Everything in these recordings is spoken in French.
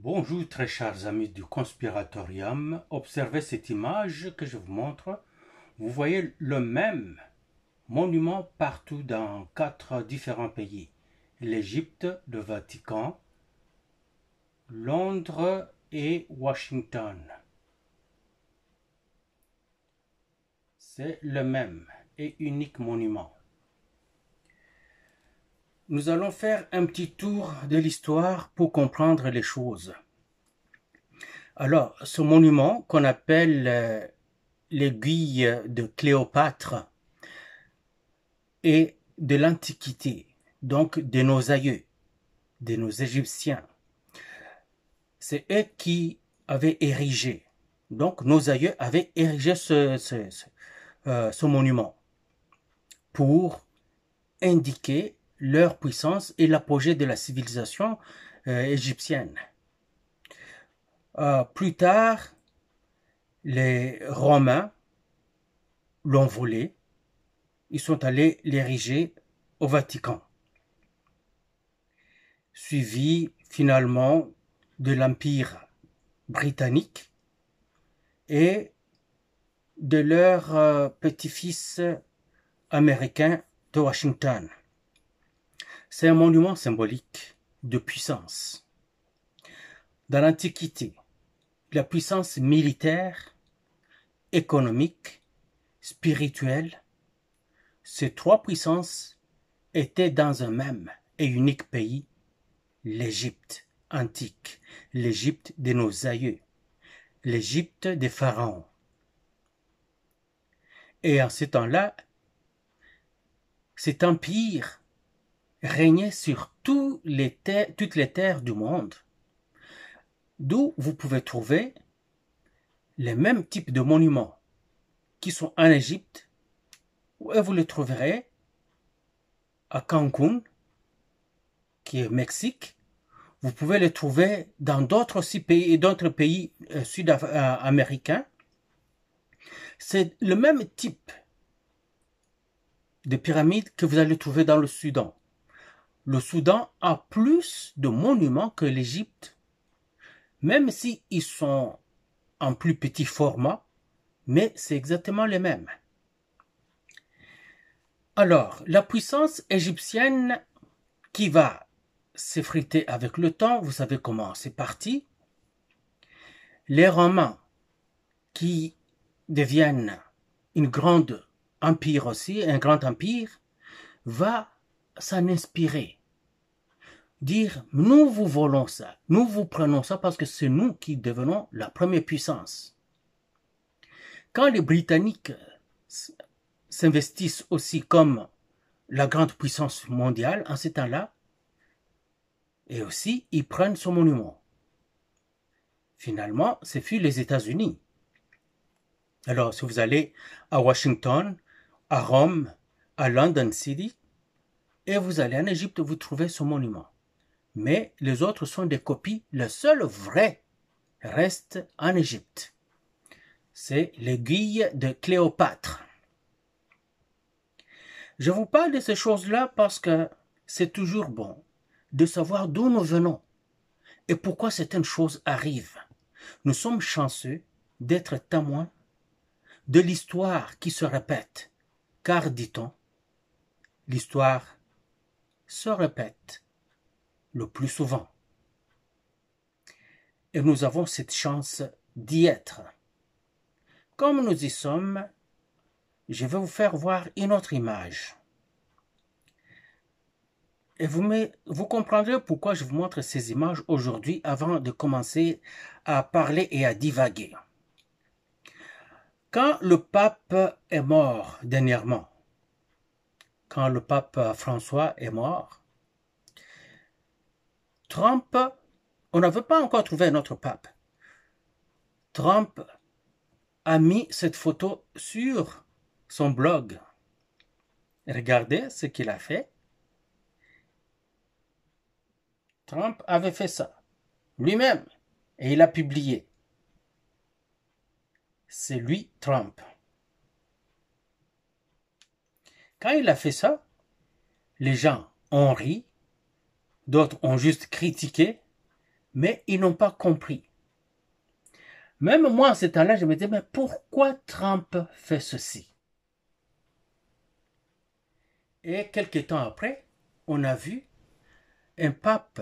Bonjour très chers amis du Conspiratorium, observez cette image que je vous montre. Vous voyez le même monument partout dans 4 différents pays. L'Égypte, le Vatican, Londres et Washington. C'est le même et unique monument. Nous allons faire un petit tour de l'histoire pour comprendre les choses. Alors, ce monument qu'on appelle l'aiguille de Cléopâtre est de l'Antiquité, donc de nos aïeux, de nos Égyptiens. C'est eux qui avaient érigé. Donc, nos aïeux avaient érigé ce monument pour indiquer leur puissance et l'apogée de la civilisation égyptienne. Plus tard, les Romains l'ont volé. Ils sont allés l'ériger au Vatican, suivi finalement de l'Empire britannique et de leur petit-fils américain de Washington. C'est un monument symbolique de puissance. Dans l'Antiquité, la puissance militaire, économique, spirituelle, ces 3 puissances étaient dans un même et unique pays, l'Égypte antique, l'Égypte de nos aïeux, l'Égypte des pharaons. Et en ce temps-là, cet empire régnait sur toutes les terres du monde, d'où vous pouvez trouver les mêmes types de monuments qui sont en Égypte, et vous les trouverez à Cancun, qui est au Mexique. Vous pouvez les trouver dans d'autres pays sud-américains. C'est le même type de pyramide que vous allez trouver dans le Soudan. Le Soudan a plus de monuments que l'Égypte, même s'ils sont en plus petit format, mais c'est exactement les mêmes. Alors, la puissance égyptienne qui va s'effriter avec le temps, vous savez comment c'est parti. Les Romains qui deviennent un grand empire aussi, un grand empire, va s'en inspirer. Dire, nous vous volons ça, nous vous prenons ça parce que c'est nous qui devenons la première puissance. Quand les Britanniques s'investissent aussi comme la grande puissance mondiale en ce temps-là, et aussi ils prennent ce monument. Finalement, ce fut les États-Unis. Alors, si vous allez à Washington, à Rome, à London City, et vous allez en Égypte, vous trouvez ce monument. Mais les autres sont des copies. Le seul vrai reste en Égypte. C'est l'aiguille de Cléopâtre. Je vous parle de ces choses-là parce que c'est toujours bon de savoir d'où nous venons et pourquoi certaines choses arrivent. Nous sommes chanceux d'être témoins de l'histoire qui se répète, car, dit-on, l'histoire se répète le plus souvent. Et nous avons cette chance d'y être. Comme nous y sommes, je vais vous faire voir une autre image. Et vous comprendrez pourquoi je vous montre ces images aujourd'hui avant de commencer à parler et à divaguer. Quand le pape est mort dernièrement, quand le pape François est mort, Trump, on n'avait pas encore trouvé un autre pape. Trump a mis cette photo sur son blog. Regardez ce qu'il a fait. Trump avait fait ça lui-même et il a publié. C'est lui, Trump. Quand il a fait ça, les gens ont ri, d'autres ont juste critiqué, Mais ils n'ont pas compris. Même moi, à ce temps-là, je me disais, mais pourquoi Trump fait ceci? Et quelques temps après, on a vu un pape,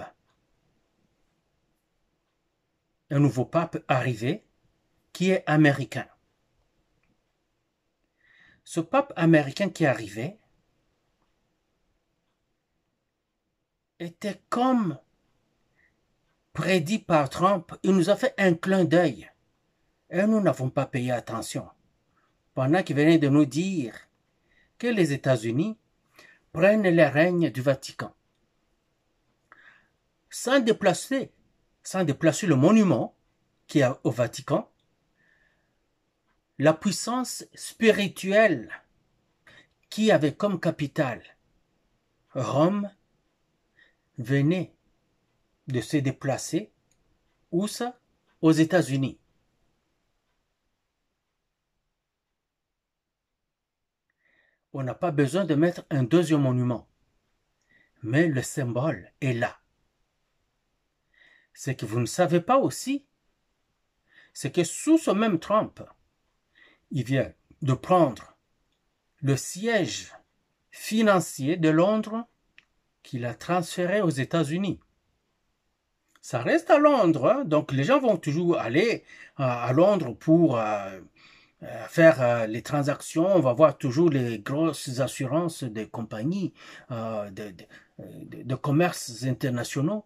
un nouveau pape arriver, qui est américain. Ce pape américain qui arrivait était comme prédit par Trump. Il nous a fait un clin d'œil. Et nous n'avons pas payé attention. Pendant qu'il venait de nous dire que les États-Unis prennent les règnes du Vatican. Sans déplacer le monument qui est au Vatican, la puissance spirituelle qui avait comme capitale Rome venait de se déplacer, où ça? Aux États-Unis. On n'a pas besoin de mettre un deuxième monument, mais le symbole est là. Ce que vous ne savez pas aussi, c'est que sous ce même Trump, il vient de prendre le siège financier de Londres qu'il a transféré aux États-Unis. Ça reste à Londres, hein? Donc les gens vont toujours aller à Londres pour faire les transactions. On va voir toujours les grosses assurances des compagnies de commerces internationaux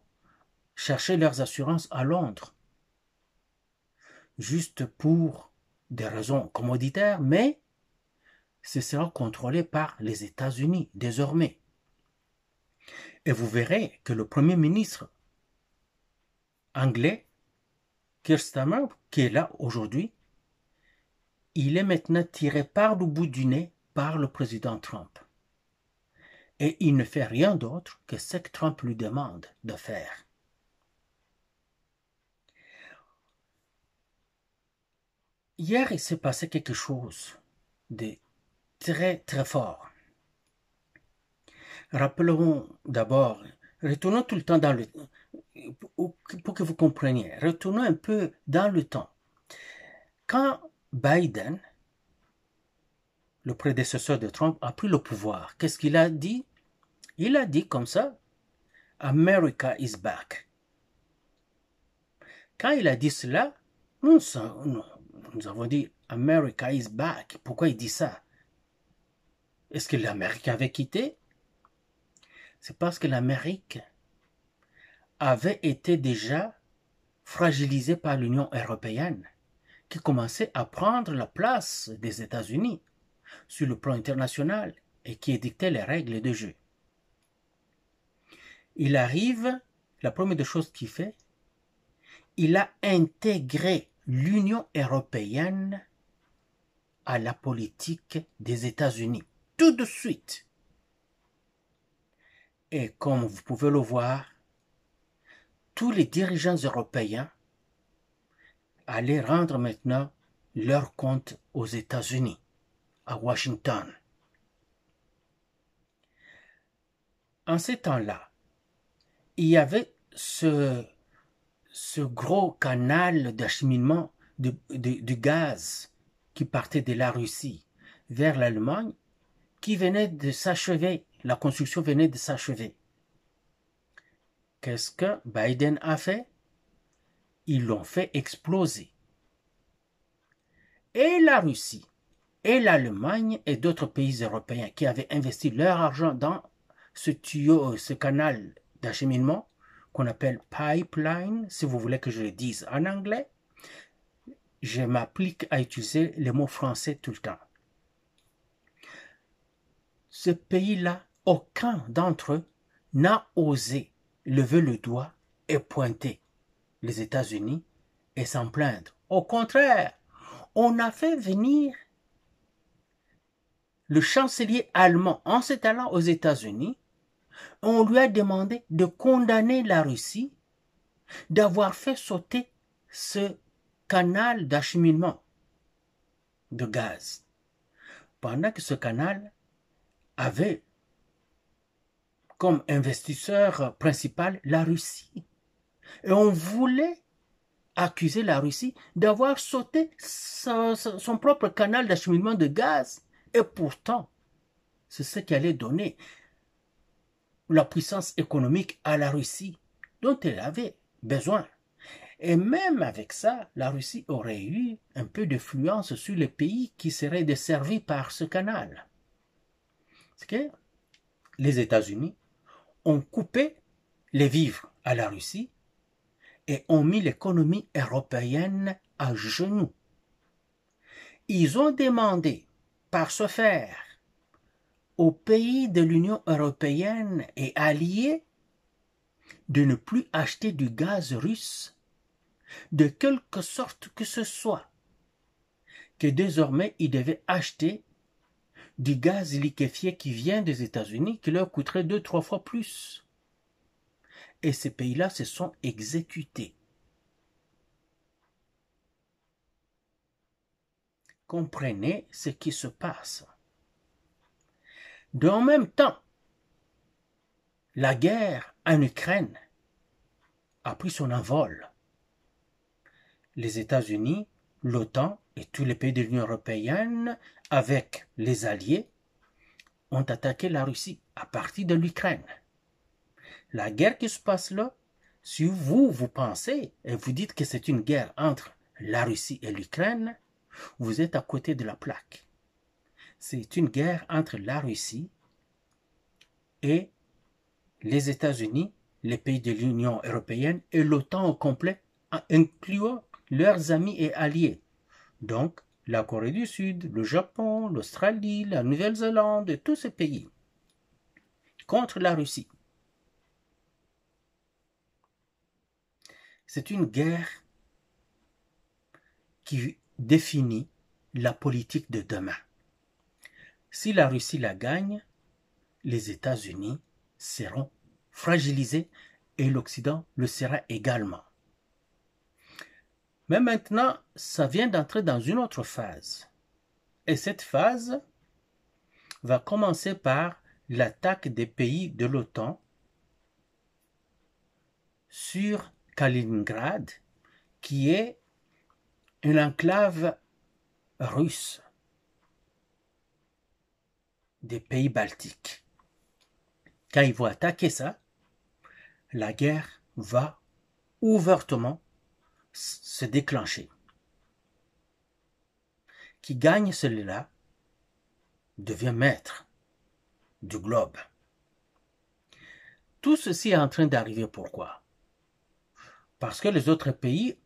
chercher leurs assurances à Londres, juste pour des raisons commoditaires, mais ce sera contrôlé par les États-Unis désormais. Et vous verrez que le Premier ministre anglais, Keir Starmer, qui est là aujourd'hui, il est maintenant tiré par le bout du nez par le président Trump. Et il ne fait rien d'autre que ce que Trump lui demande de faire. Hier, il s'est passé quelque chose de très très fort. Rappelons d'abord, retournons tout le temps dans le pour que vous compreniez, retournons un peu dans le temps. Quand Biden, le prédécesseur de Trump, a pris le pouvoir, qu'est-ce qu'il a dit? Il a dit comme ça, America is back. Quand il a dit cela, nous avons dit America is back. Pourquoi il dit ça? Est-ce que l'Amérique avait quitté? C'est parce que l'Amérique avait été déjà fragilisée par l'Union européenne, qui commençait à prendre la place des États-Unis sur le plan international et qui édictait les règles de jeu. Il arrive, la première des choses qu'il fait, il a intégré l'Union européenne à la politique des États-Unis, tout de suite. Et comme vous pouvez le voir, tous les dirigeants européens allaient rendre maintenant leur compte aux États-Unis, à Washington. En ces temps-là, il y avait ce gros canal d'acheminement de gaz qui partait de la Russie vers l'Allemagne, qui venait de s'achever, la construction venait de s'achever. Qu'est-ce que Biden a fait? Ils l'ont fait exploser. Et la Russie, et l'Allemagne et d'autres pays européens qui avaient investi leur argent dans ce tuyau, ce canal d'acheminement, qu'on appelle pipeline, si vous voulez que je le dise en anglais, je m'applique à utiliser les mots français tout le temps. Ce pays-là, aucun d'entre eux n'a osé lever le doigt et pointer les États-Unis et s'en plaindre. Au contraire, on a fait venir le chancelier allemand en s'étalant aux États-Unis. On lui a demandé de condamner la Russie d'avoir fait sauter ce canal d'acheminement de gaz, pendant que ce canal avait comme investisseur principal la Russie. Et on voulait accuser la Russie d'avoir sauté son propre canal d'acheminement de gaz. Et pourtant, c'est ce qui allait donner la puissance économique à la Russie dont elle avait besoin. Et même avec ça, la Russie aurait eu un peu d'influence sur les pays qui seraient desservis par ce canal. C'est que les États-Unis ont coupé les vivres à la Russie et ont mis l'économie européenne à genoux. Ils ont demandé, par ce faire, aux pays de l'Union européenne et alliés de ne plus acheter du gaz russe de quelque sorte que ce soit, que désormais ils devaient acheter du gaz liquéfié qui vient des États-Unis qui leur coûterait 2-3 fois plus. Et ces pays-là se sont exécutés. Comprenez ce qui se passe. En même temps, la guerre en Ukraine a pris son envol. Les États-Unis, l'OTAN et tous les pays de l'Union européenne, avec les alliés, ont attaqué la Russie à partir de l'Ukraine. La guerre qui se passe là, si vous pensez et vous dites que c'est une guerre entre la Russie et l'Ukraine, vous êtes à côté de la plaque. C'est une guerre entre la Russie et les États-Unis, les pays de l'Union européenne et l'OTAN au complet, incluant leurs amis et alliés. Donc, la Corée du Sud, le Japon, l'Australie, la Nouvelle-Zélande et tous ces pays contre la Russie. C'est une guerre qui définit la politique de demain. Si la Russie la gagne, les États-Unis seront fragilisés et l'Occident le sera également. Mais maintenant, ça vient d'entrer dans une autre phase. Et cette phase va commencer par l'attaque des pays de l'OTAN sur Kaliningrad, qui est une enclave russe des pays baltiques. Quand ils vont attaquer ça, la guerre va ouvertement se déclencher. Qui gagne celui-là devient maître du globe. Tout ceci est en train d'arriver. Pourquoi? Parce que les autres pays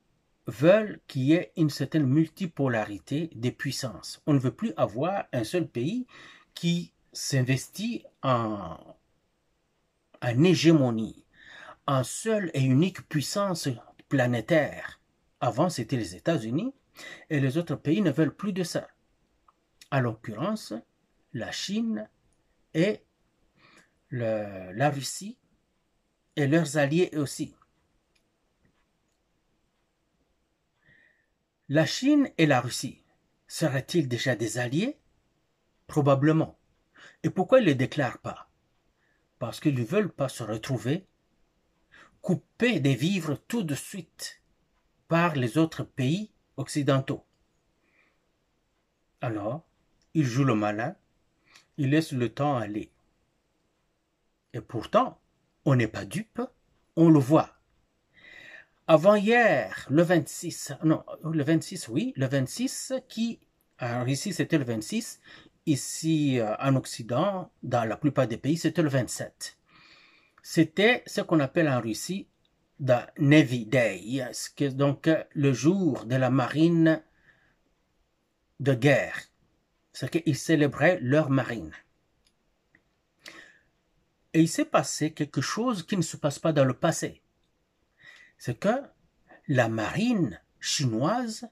veulent qu'il y ait une certaine multipolarité des puissances. On ne veut plus avoir un seul pays qui s'investit en hégémonie, en seule et unique puissance planétaire. Avant, c'était les États-Unis, et les autres pays ne veulent plus de ça. En l'occurrence, la Chine et la Russie et leurs alliés aussi. La Chine et la Russie seraient-ils déjà des alliés? Probablement. Et pourquoi ils ne les déclarent pas? Parce qu'ils ne veulent pas se retrouver coupés des vivres tout de suite par les autres pays occidentaux. Alors, ils jouent le malin, ils laissent le temps aller. Et pourtant, on n'est pas dupe, on le voit. Avant-hier, le 26, ici c'était le 26, ici en Occident, dans la plupart des pays, c'était le 27. C'était ce qu'on appelle en Russie the Navy Day, donc le jour de la marine de guerre. C'est qu'ils célébraient leur marine. Et il s'est passé quelque chose qui ne se passe pas dans le passé. C'est que la marine chinoise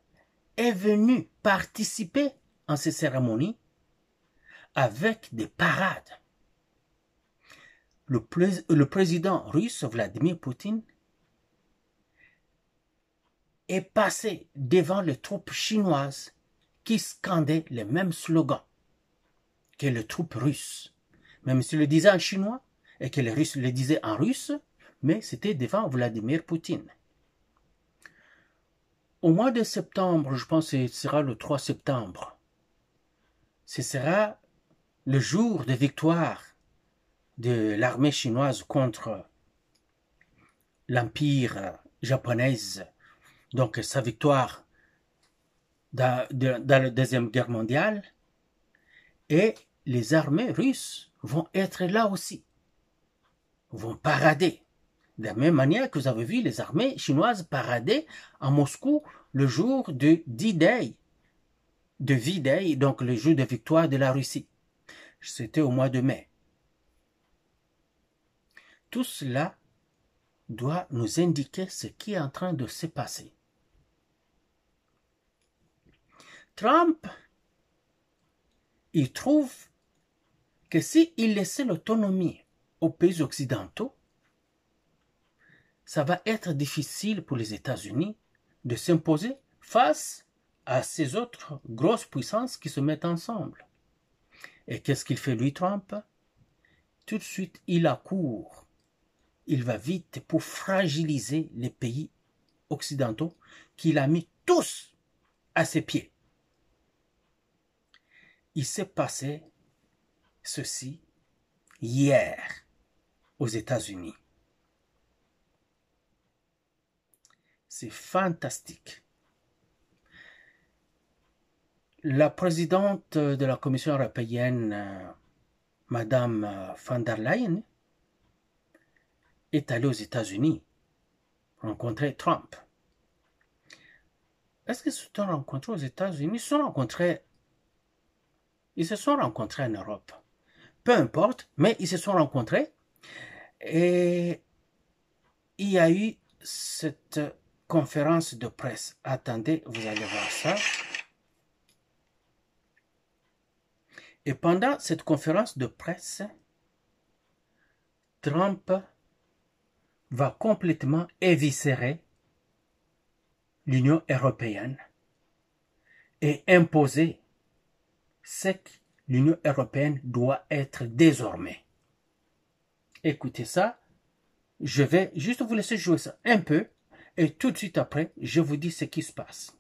est venue participer en ces cérémonies avec des parades. Le président russe, Vladimir Poutine, est passé devant les troupes chinoises qui scandaient les mêmes slogans que les troupes russes. Même s'ils le disaient en chinois et que les Russes le disaient en russe, mais c'était devant Vladimir Poutine. au mois de septembre, je pense que ce sera le 3 septembre, ce sera le jour de victoire de l'armée chinoise contre l'empire japonais, donc sa victoire dans la Deuxième Guerre mondiale, et les armées russes vont être là aussi, vont parader. De la même manière que vous avez vu les armées chinoises parader à Moscou le jour de D-Day, de V-Day, donc le jour de victoire de la Russie. C'était au mois de mai. Tout cela doit nous indiquer ce qui est en train de se passer. Trump, il trouve que s'il laissait l'autonomie aux pays occidentaux, ça va être difficile pour les États-Unis de s'imposer face à ces autres grosses puissances qui se mettent ensemble. Et qu'est-ce qu'il fait lui, Trump? Tout de suite, il accourt. Il va vite pour fragiliser les pays occidentaux qu'il a mis tous à ses pieds. Il s'est passé ceci hier aux États-Unis. C'est fantastique. La présidente de la Commission européenne, Madame von der Leyen, est allée aux États-Unis rencontrer Trump. Est-ce qu'ils se sont rencontrés aux États-Unis? Ils se sont rencontrés en Europe. Peu importe, mais ils se sont rencontrés et il y a eu cette conférence de presse. Attendez, vous allez voir ça. Et pendant cette conférence de presse, Trump va complètement éviscérer l'Union européenne et imposer ce que l'Union européenne doit être désormais. Écoutez ça, je vais juste vous laisser jouer ça un peu et tout de suite après, je vous dis ce qui se passe.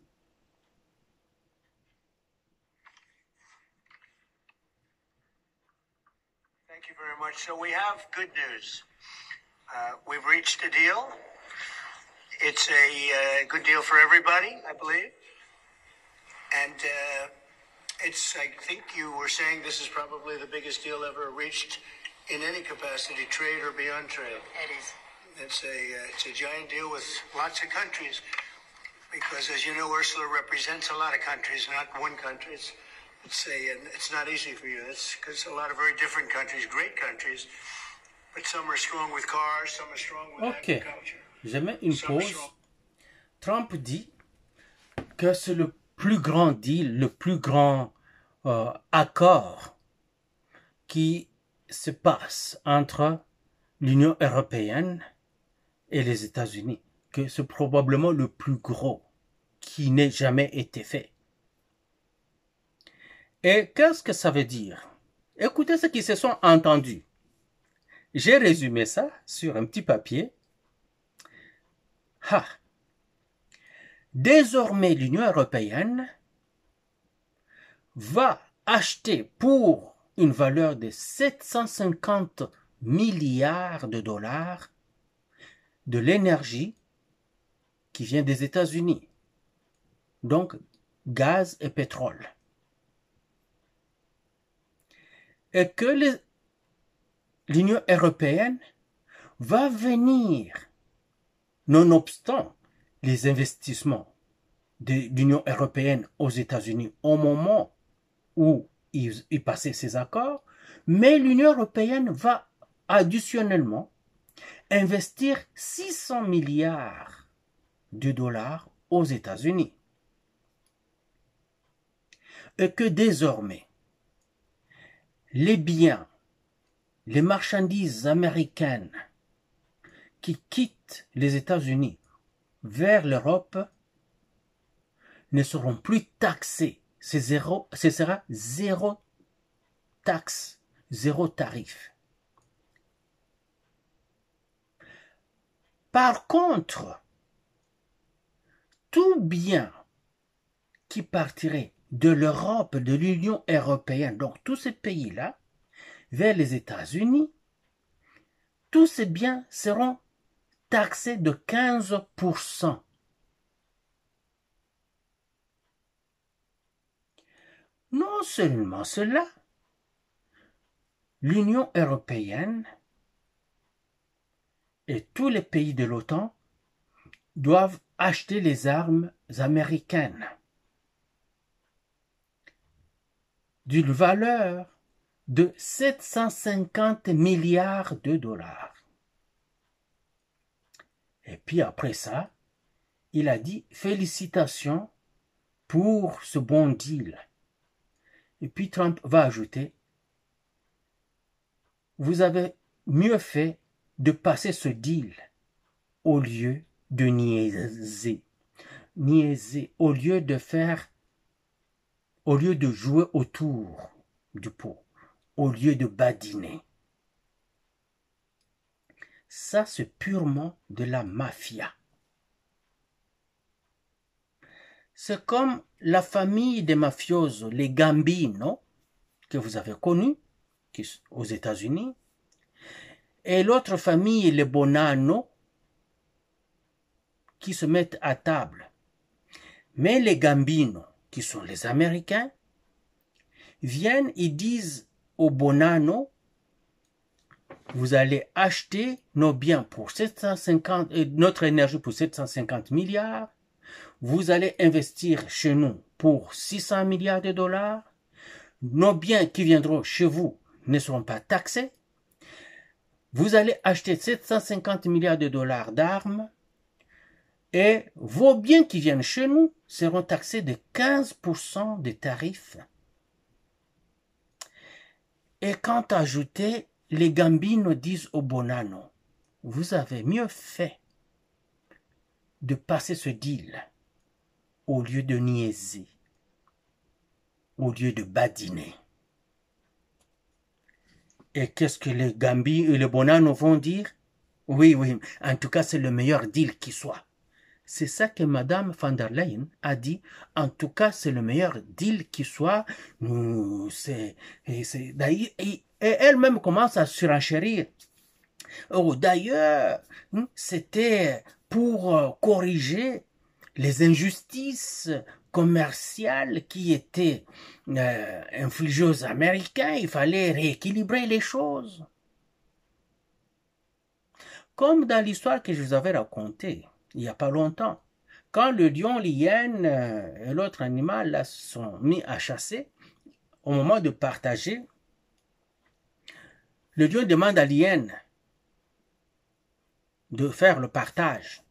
Thank you very much. So we have good news. We've reached a deal. It's a good deal for everybody, I believe. And I think you were saying this is probably the biggest deal ever reached in any capacity, trade or beyond trade. It is. It's a giant deal with lots of countries because, as you know, Ursula represents a lot of countries, not one country. It's not easy for you. It's because a lot of very different countries, great countries, but some are strong with cars, some are strong with agriculture. Je mets une pause. Trump dit que c'est le plus grand deal, le plus grand accord qui se passe entre l'Union européenne et les États-Unis, que c'est probablement le plus gros qui n'ait jamais été fait. Et qu'est-ce que ça veut dire? Écoutez ce qu'ils se sont entendus. J'ai résumé ça sur un petit papier. Ah. Désormais, l'Union européenne va acheter pour une valeur de 750 milliards de dollars de l'énergie qui vient des États-Unis. Donc, gaz et pétrole. Et que l'Union européenne va venir, nonobstant les investissements de l'Union européenne aux États-Unis au moment où ils passaient ces accords, mais l'Union européenne va additionnellement investir 600 milliards de dollars aux États-Unis. Et que désormais, les biens, les marchandises américaines qui quittent les États-Unis vers l'Europe ne seront plus taxés. Ce sera zéro taxe, zéro tarif. Par contre, tout bien qui partirait de l'Europe, de l'Union européenne, donc tous ces pays-là, vers les États-Unis, tous ces biens seront taxés de 15%. Non seulement cela, l'Union européenne et tous les pays de l'OTAN doivent acheter les armes américaines d'une valeur de 750 milliards de dollars. Et puis après ça, il a dit félicitations pour ce bon deal. Et puis Trump va ajouter, vous avez mieux fait de passer ce deal au lieu de niaiser. Niaiser, au lieu de jouer autour du pot, au lieu de badiner. Ça, c'est purement de la mafia. C'est comme la famille des mafiosos, les Gambino, que vous avez connus aux États-Unis, et l'autre famille, les Bonanno, qui se mettent à table. Mais les Gambino, qui sont les Américains, viennent et disent aux Bonanno, vous allez acheter nos biens pour 750, notre énergie pour 750 milliards, vous allez investir chez nous pour 600 milliards de dollars, nos biens qui viendront chez vous ne seront pas taxés, vous allez acheter 750 milliards de dollars d'armes, et vos biens qui viennent chez nous seront taxés de 15% des tarifs. Et quand ajouter, les Gambino disent aux Bonanno, vous avez mieux fait de passer ce deal au lieu de niaiser, au lieu de badiner. Et qu'est-ce que les Gambino et les Bonanno vont dire? Oui, en tout cas, c'est le meilleur deal qui soit. C'est ça que Madame von der Leyen a dit. En tout cas, c'est le meilleur deal qui soit. Et elle-même commence à surenchérir. Oh, d'ailleurs, c'était pour corriger les injustices commerciales qui étaient infligées aux Américains. Il fallait rééquilibrer les choses. Comme dans l'histoire que je vous avais racontée, il n'y a pas longtemps, quand le lion, l'hyène et l'autre animal là, sont mis à chasser, au moment de partager, le lion demande à l'hyène de faire le partage.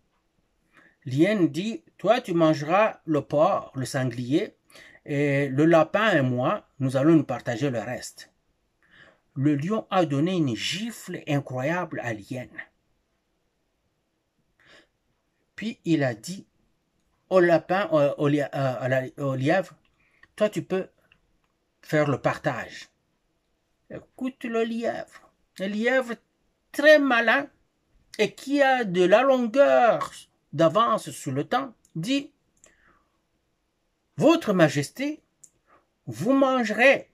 L'hyène dit, toi tu mangeras le porc, le sanglier, et le lapin et moi, nous allons nous partager le reste. Le lion a donné une gifle incroyable à l'hyène. Puis il a dit au lapin, au lièvre, toi tu peux faire le partage. Écoute le lièvre très malin et qui a de la longueur d'avance sur le temps, dit, Votre Majesté, vous mangerez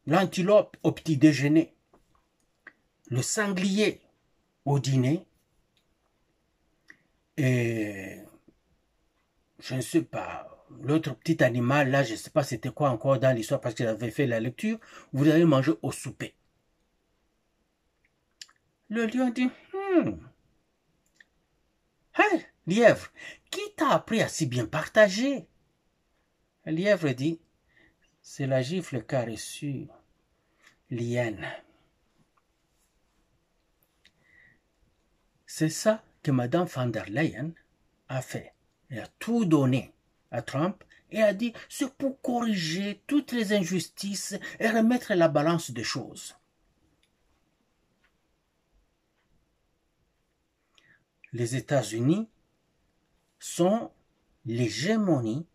l'antilope au petit déjeuner, le sanglier au dîner, et je ne sais pas, l'autre petit animal, là, je ne sais pas c'était quoi encore dans l'histoire parce qu'il avait fait la lecture, vous allez manger au souper. Le lion dit, Hey, lièvre, qui t'a appris à si bien partager? Le lièvre dit, c'est la gifle qu'a reçue l'hyène. C'est ça que Madame von der Leyen a fait. Elle a tout donné à Trump et a dit, c'est pour corriger toutes les injustices et remettre la balance des choses. Les États-Unis sont l'hégémonie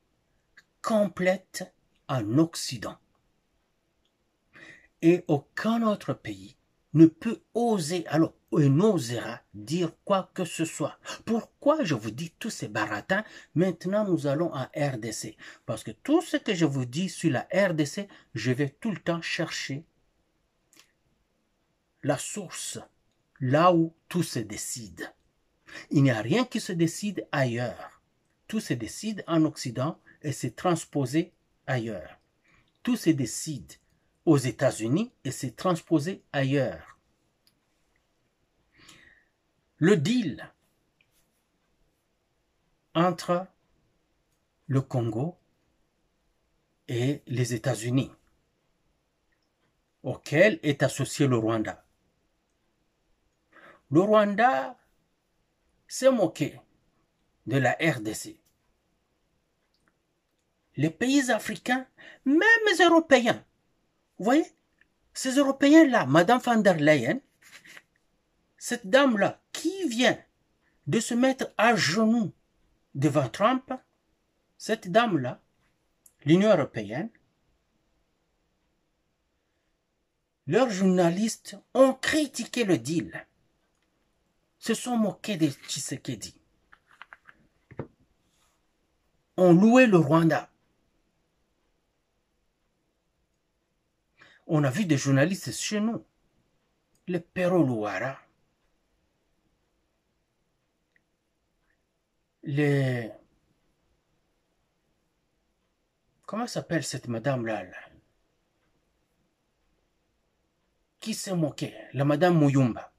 complète en Occident. Et aucun autre pays ne peut oser. Alors, et n'osera dire quoi que ce soit. Pourquoi je vous dis tous ces baratins? Maintenant, nous allons en RDC. Parce que tout ce que je vous dis sur la RDC, je vais tout le temps chercher la source, là où tout se décide. Il n'y a rien qui se décide ailleurs. Tout se décide en Occident et c'est transposé ailleurs. Tout se décide aux États-Unis et c'est transposé ailleurs. Le deal entre le Congo et les États-Unis, auquel est associé le Rwanda. Le Rwanda s'est moqué de la RDC. Les pays africains, même les Européens, vous voyez, ces Européens-là, Madame van der Leyen, cette dame-là, qui vient de se mettre à genoux devant Trump, cette dame-là, l'Union européenne, leurs journalistes ont critiqué le deal, se sont moqués de Tshisekedi, ont loué le Rwanda. On a vu des journalistes chez nous, les Pero Luara, les... Comment s'appelle cette madame-là qui s'est moquée? La madame Muyumba.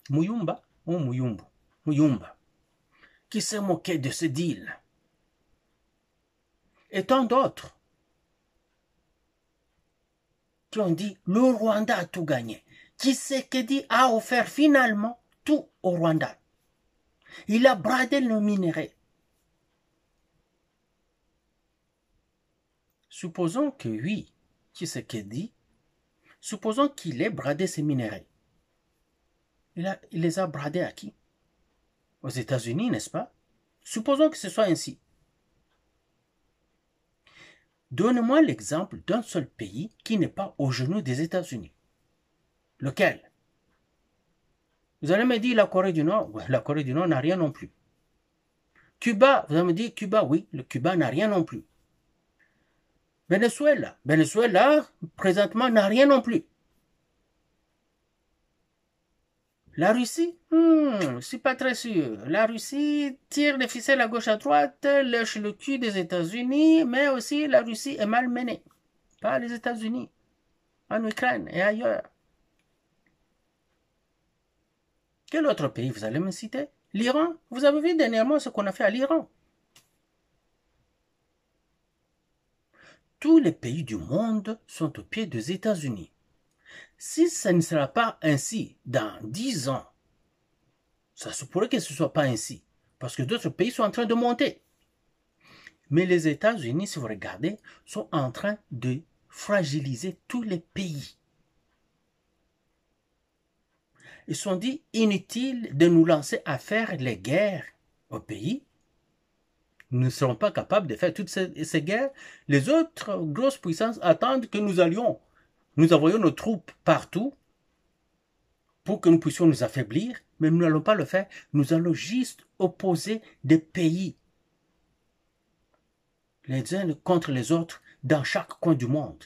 Muyumba ou Muyumbu? Muyumba. Qui s'est moquée de ce deal. Et tant d'autres qui ont dit le Rwanda a tout gagné. Tshisekedi a offert finalement tout au Rwanda. Il a bradé le minerai. Supposons que oui, Tshisekedi, supposons qu'il ait bradé ces minéraux. Il les a bradés à qui? Aux États-Unis, n'est-ce pas? Supposons que ce soit ainsi. Donne-moi l'exemple d'un seul pays qui n'est pas au genou des États-Unis. Lequel? Vous allez me dire la Corée du Nord. Ouais, la Corée du Nord n'a rien non plus. Cuba, vous allez me dire Cuba, oui, le Cuba n'a rien non plus. Venezuela, présentement, n'a rien non plus. La Russie, je ne suis pas très sûr. La Russie tire les ficelles à gauche à droite, lèche le cul des États-Unis, mais aussi la Russie est mal menée par les États-Unis, en Ukraine et ailleurs. Quel autre pays vous allez me citer? L'Iran, vous avez vu dernièrement ce qu'on a fait à l'Iran. Tous les pays du monde sont au pied des États-Unis. Si ça ne sera pas ainsi dans 10 ans, ça se pourrait que ce ne soit pas ainsi, parce que d'autres pays sont en train de monter. Mais les États-Unis, si vous regardez, sont en train de fragiliser tous les pays. Ils sont dit inutile de nous lancer à faire les guerres au pays. Nous ne serons pas capables de faire toutes ces guerres. Les autres grosses puissances attendent que nous envoyions nos troupes partout pour que nous puissions nous affaiblir, mais nous n'allons pas le faire. Nous allons juste opposer des pays les uns contre les autres dans chaque coin du monde.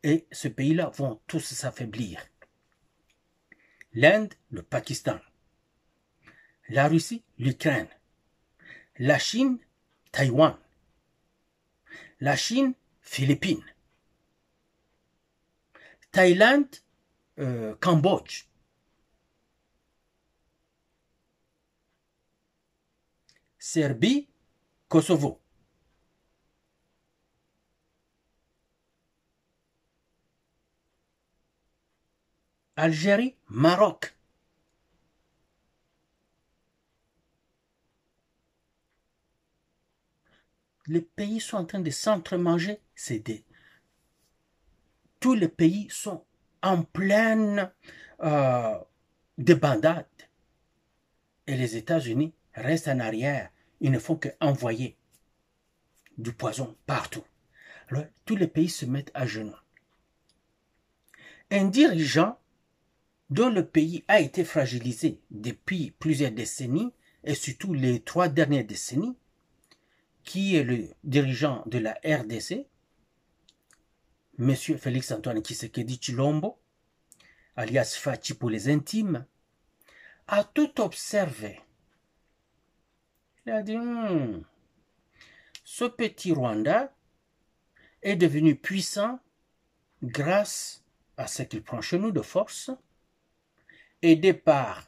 Et ces pays-là vont tous s'affaiblir. L'Inde, le Pakistan. La Russie, l'Ukraine. La Chine, Taïwan. La Chine, Philippines. Thaïlande, Cambodge. Serbie, Kosovo. Algérie, Maroc. Les pays sont en train de s'entremanger. Tous les pays sont en pleine débandade. Et les États-Unis restent en arrière. Ils ne font qu'envoyer du poison partout. Alors, tous les pays se mettent à genoux. Un dirigeant dont le pays a été fragilisé depuis plusieurs décennies, et surtout les 3 dernières décennies, qui est le dirigeant de la RDC, M. Félix-Antoine Tshisekedi Tshilombo, alias Fachi pour les intimes, a tout observé. Il a dit, ce petit Rwanda est devenu puissant grâce à ce qu'il prend chez nous de force, aidé par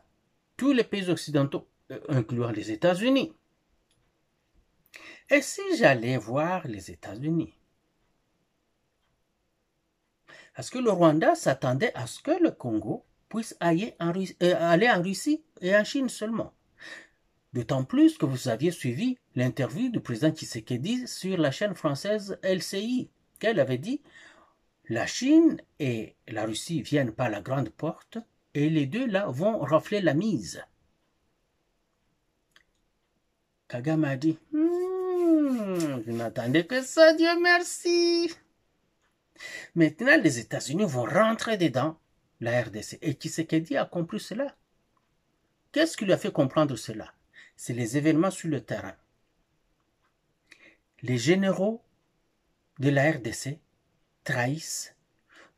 tous les pays occidentaux, incluant les États-Unis. Et si j'allais voir les États-Unis? Parce que le Rwanda s'attendait à ce que le Congo puisse aller en Russie et en Chine seulement. D'autant plus que vous aviez suivi l'interview du président Tshisekedi sur la chaîne française LCI, qu'elle avait dit « La Chine et la Russie viennent par la grande porte et les deux là vont rafler la mise. » Kagame a dit « je n'attendais que ça, Dieu merci !» Maintenant, les États-Unis vont rentrer dedans la RDC. Et Tshisekedi a compris cela. Qu'est-ce qui lui a fait comprendre cela? C'est les événements sur le terrain. Les généraux de la RDC trahissent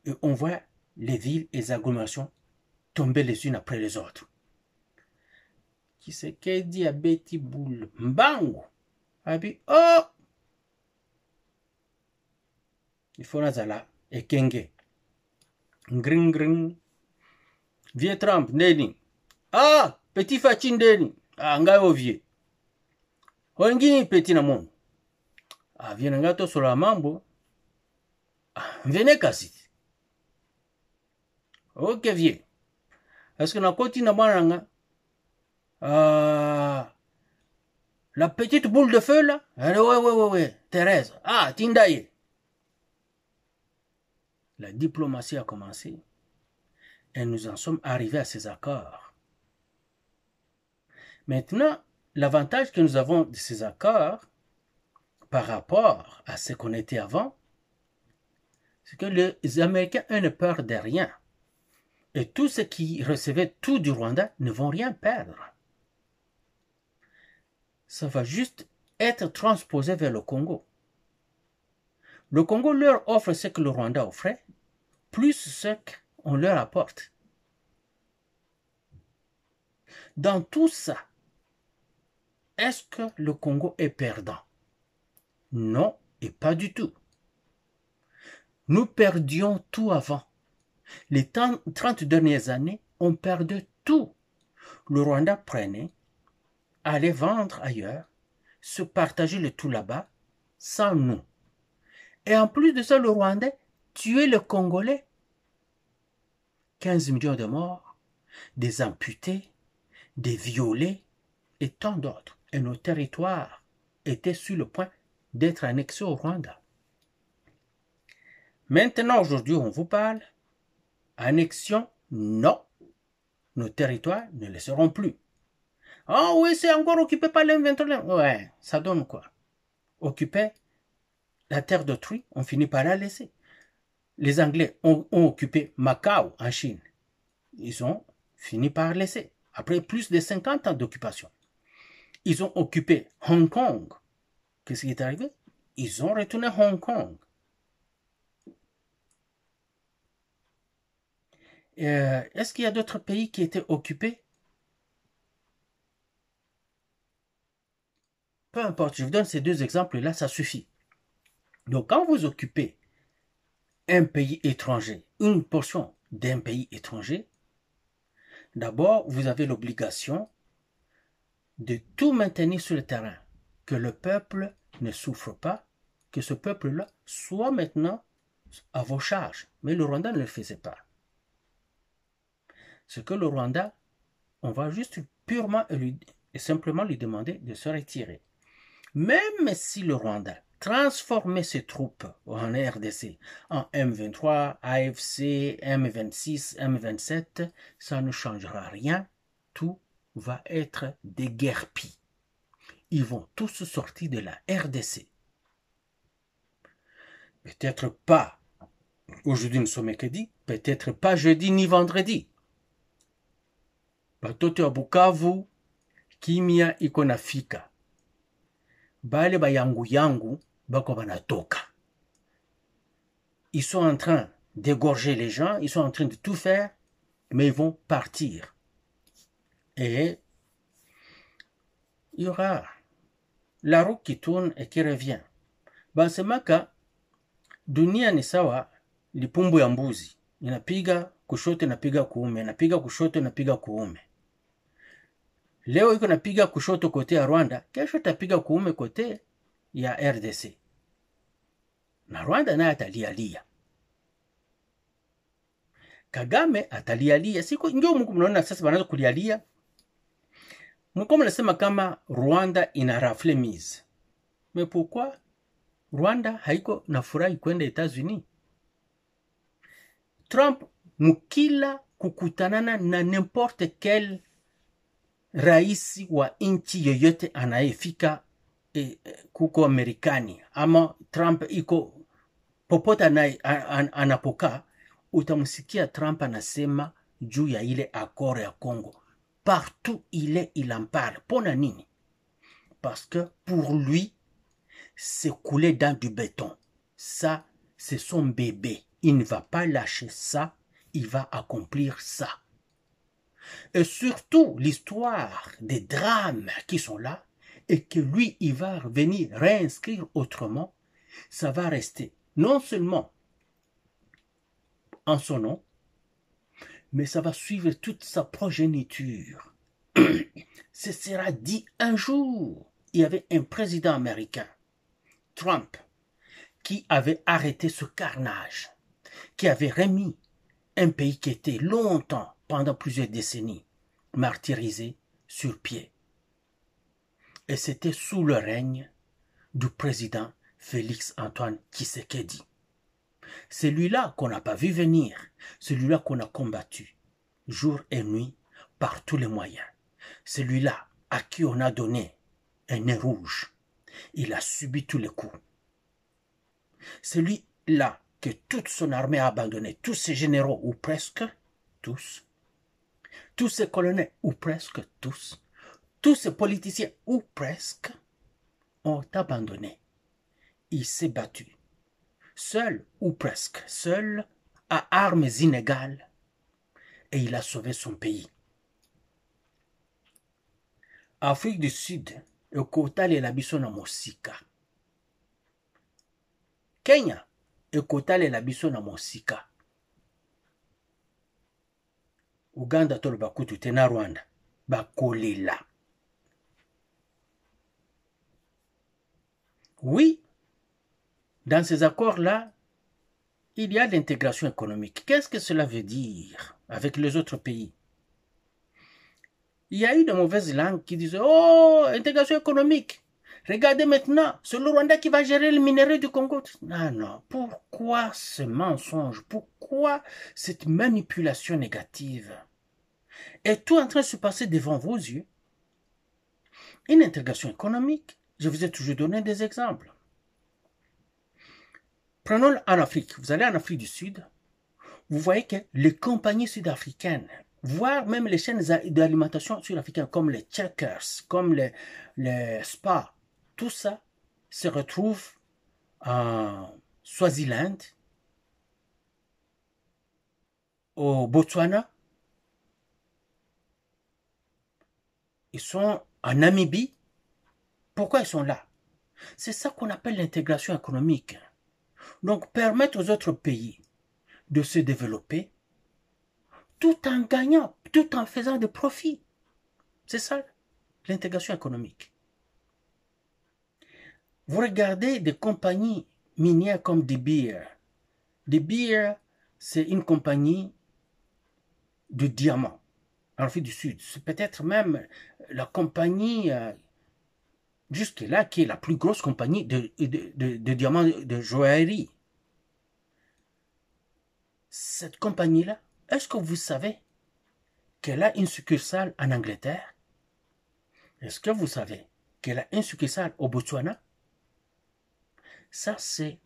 et on voit les villes et les agglomérations tomber les unes après les autres. Tshisekedi a beti boule. Mbango a dit, oh! Il faut nazala et kenge. Ngring ngring. Vieux Trump, Neni. Ah! Petit Fachi Ndeni. Ah, ngayo vie. Wengine petit na mon. Ah, viens ngato sur la mambo. Ah, venez kasi. Ok, vieux. Est-ce que na koti na bananga? La petite boule de feu là? Ouais, Thérèse. Ah, Tindaye. La diplomatie a commencé et nous en sommes arrivés à ces accords. Maintenant, l'avantage que nous avons de ces accords par rapport à ce qu'on était avant, c'est que les Américains, eux, ne perdent de rien. Et tous ceux qui recevaient tout du Rwanda ne vont rien perdre. Ça va juste être transposé vers le Congo. Le Congo leur offre ce que le Rwanda offrait, plus ce qu'on leur apporte. Dans tout ça, est-ce que le Congo est perdant? Non, et pas du tout. Nous perdions tout avant. Les 30 dernières années, on perdait tout. Le Rwanda prenait, allait vendre ailleurs, se partageait le tout là-bas, sans nous. Et en plus de ça, le Rwandais tuait le Congolais. 15 millions de morts, des amputés, des violés et tant d'autres. Et nos territoires étaient sur le point d'être annexés au Rwanda. Maintenant, aujourd'hui, on vous parle. Annexion, non. Nos territoires ne le seront plus. Ah oui, c'est encore occupé par les M23. Ouais, ça donne quoi? Occuper la terre d'autrui, on finit par la laisser. Les Anglais ont occupé Macao en Chine. Ils ont fini par laisser. Après plus de 50 ans d'occupation. Ils ont occupé Hong Kong. Qu'est-ce qui est arrivé? Ils ont retourné Hong Kong. Est-ce qu'il y a d'autres pays qui étaient occupés? Peu importe, je vous donne ces deux exemples-là, ça suffit. Donc, quand vous occupez un pays étranger, une portion d'un pays étranger, d'abord, vous avez l'obligation de tout maintenir sur le terrain, que le peuple ne souffre pas, que ce peuple-là soit maintenant à vos charges. Mais le Rwanda ne le faisait pas. Ce que le Rwanda, on va juste purement et simplement lui demander de se retirer. Même si le Rwanda transformait ses troupes en RDC en M23, AFC, M26, M27, ça ne changera rien. Tout va être déguerpi. Ils vont tous sortir de la RDC. Peut-être pas, aujourd'hui nous sommes mercredi, peut-être pas jeudi ni vendredi. Batoto ya Bukavu, kimia iko nafika. Bale ba yangu bako banatoka. Ils sont en train d'égorger les gens, ils sont en train de tout faire, mais ils vont partir. Et il y aura la roue qui tourne et qui revient. Basemaka, dunia ni sawa lipumbu ya mbuzi. Inapiga kushoto, inapiga kuume, inapiga kushoto, inapiga kuume. Leo iko napiga kushoto kote ya Rwanda, kesho tapiga kuume kote ya RDC. Na Rwanda naye atalialia. Kagame atalialia. Siku ndio mnaona sasa banaanza kulialia. Mko mnasema kama Rwanda ina rafle mise. Mais pourquoi Rwanda haiko na furahi kwenda États-Unis? Trump mukila kukutanana na n'importe quel raisi wa nchi yoyote anayefika kuko Amerikani ama Trump iko popote anapokaa, utamusikia Trump anasema juu ya ile accord ya Congo. Partout il en parle. Pona nini? Parce que pour lui, c'est couler dans du béton. Ça, c'est son bébé. Il ne va pas lâcher ça. Il va accomplir ça. Et surtout, l'histoire des drames qui sont là, et que lui, il va venir réinscrire autrement, ça va rester non seulement en son nom, mais ça va suivre toute sa progéniture. Ce sera dit un jour, il y avait un président américain, Trump, qui avait arrêté ce carnage, qui avait remis un pays qui était longtemps, pendant plusieurs décennies, martyrisé sur pied. Et c'était sous le règne du président Félix Antoine Tshisekedi. Celui-là qu'on n'a pas vu venir, celui-là qu'on a combattu, jour et nuit, par tous les moyens. Celui-là à qui on a donné un nez rouge. Il a subi tous les coups. Celui-là que toute son armée a abandonné, tous ses généraux, ou presque tous ses colonels, ou presque tous ses politiciens, ou presque, ont abandonné. Il s'est battu, seul ou presque seul, à armes inégales, et il a sauvé son pays. Afrique du Sud, ekotali la biso na mosika. Kenya, ekotali la biso na mosika. Uganda tolo bakutu te na Rwanda, bakolela. Oui, dans ces accords-là, il y a l'intégration économique. Qu'est-ce que cela veut dire avec les autres pays? Il y a eu de mauvaises langues qui disaient « Oh, intégration économique. Regardez maintenant, c'est le Rwanda qui va gérer le minerai du Congo. » Non, non. Pourquoi ce mensonge? Pourquoi cette manipulation négative? Est tout en train de se passer devant vos yeux? Une intégration économique. Je vous ai toujours donné des exemples. Prenons en Afrique. Vous allez en Afrique du Sud. Vous voyez que les compagnies sud-africaines, voire même les chaînes d'alimentation sud-africaines comme les Checkers, comme les Spa, tout ça se retrouve en Swaziland, au Botswana, ils sont en Namibie. Pourquoi ils sont là? C'est ça qu'on appelle l'intégration économique. Donc permettre aux autres pays de se développer tout en gagnant, tout en faisant des profits. C'est ça l'intégration économique. Vous regardez des compagnies minières comme De Beer. De Beer, c'est une compagnie de diamants en Afrique du Sud. C'est peut-être même la compagnie jusque-là qui est la plus grosse compagnie de diamants de joaillerie. Cette compagnie-là, est-ce que vous savez qu'elle a une succursale en Angleterre? Est-ce que vous savez qu'elle a une succursale au Botswana? Ça, c'est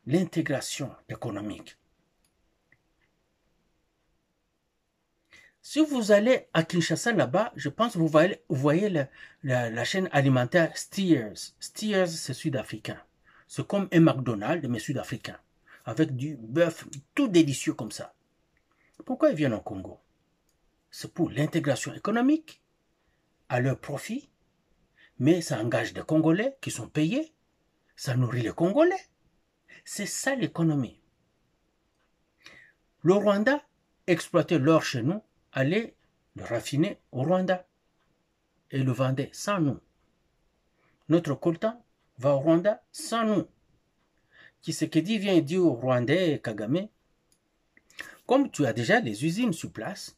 l'intégration économique. Si vous allez à Kinshasa là-bas, je pense que vous voyez la chaîne alimentaire Steers. Steers, c'est sud-africain. C'est comme un McDonald's, mais sud-africain. Avec du bœuf tout délicieux comme ça. Pourquoi ils viennent au Congo? C'est pour l'intégration économique, à leur profit, mais ça engage des Congolais qui sont payés, ça nourrit les Congolais. C'est ça l'économie. Le Rwanda exploitait l'or chez nous, allait le raffiner au Rwanda et le vendait sans nous. Notre coltan va au Rwanda sans nous. Tshisekedi vient dire au Rwandais Kagame, comme tu as déjà des usines sur place,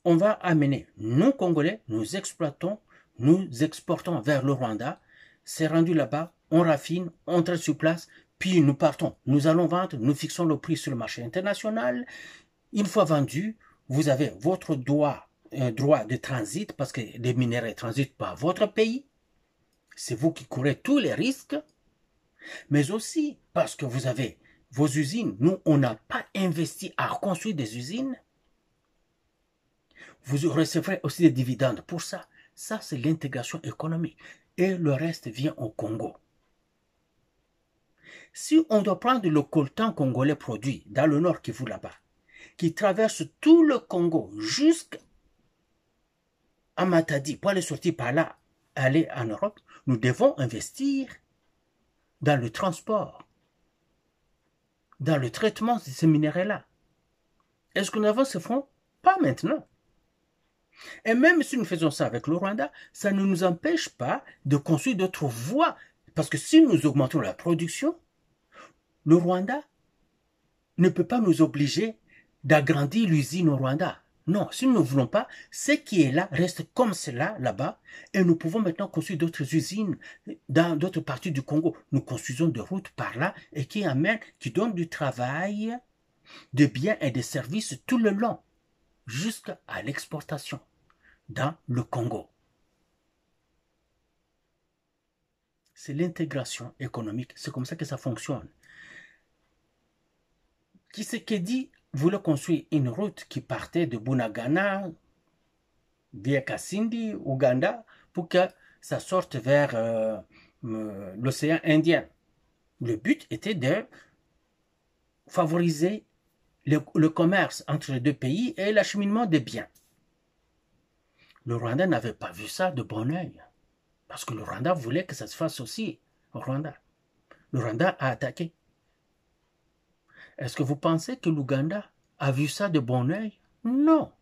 on va amener, nous Congolais, nous exploitons, nous exportons vers le Rwanda, c'est rendu là-bas, on raffine, on traite sur place, puis nous partons, nous allons vendre, nous fixons le prix sur le marché international. Une fois vendu, vous avez votre droit de transit, parce que les minéraux transitent par votre pays, c'est vous qui courez tous les risques, mais aussi parce que vous avez vos usines. Nous, on n'a pas investi à construire des usines. Vous recevrez aussi des dividendes pour ça. Ça, c'est l'intégration économique. Et le reste vient au Congo. Si on doit prendre le coltan congolais produit dans le nord Kivu là-bas, qui traverse tout le Congo jusqu'à Matadi pour aller sortir par là, aller en Europe, nous devons investir dans le transport, dans le traitement de ces minéraux-là. Est-ce que nous avons ce fonds? Pas maintenant. Et même si nous faisons ça avec le Rwanda, ça ne nous empêche pas de construire d'autres voies. Parce que si nous augmentons la production, le Rwanda ne peut pas nous obliger d'agrandir l'usine au Rwanda. Non, si nous ne voulons pas, ce qui est là reste comme cela là-bas et nous pouvons maintenant construire d'autres usines dans d'autres parties du Congo. Nous construisons des routes par là et qui donnent du travail, des biens et des services tout le long, jusqu'à l'exportation dans le Congo. C'est l'intégration économique, c'est comme ça que ça fonctionne. Tshisekedi voulait construire une route qui partait de Bunagana, via Kasindi, Ouganda, pour que ça sorte vers l'océan Indien. Le but était de favoriser le commerce entre les deux pays et l'acheminement des biens. Le Rwanda n'avait pas vu ça de bon oeil, parce que le Rwanda voulait que ça se fasse aussi au Rwanda. Le Rwanda a attaqué. Est-ce que vous pensez que l'Ouganda a vu ça de bon oeil? Non.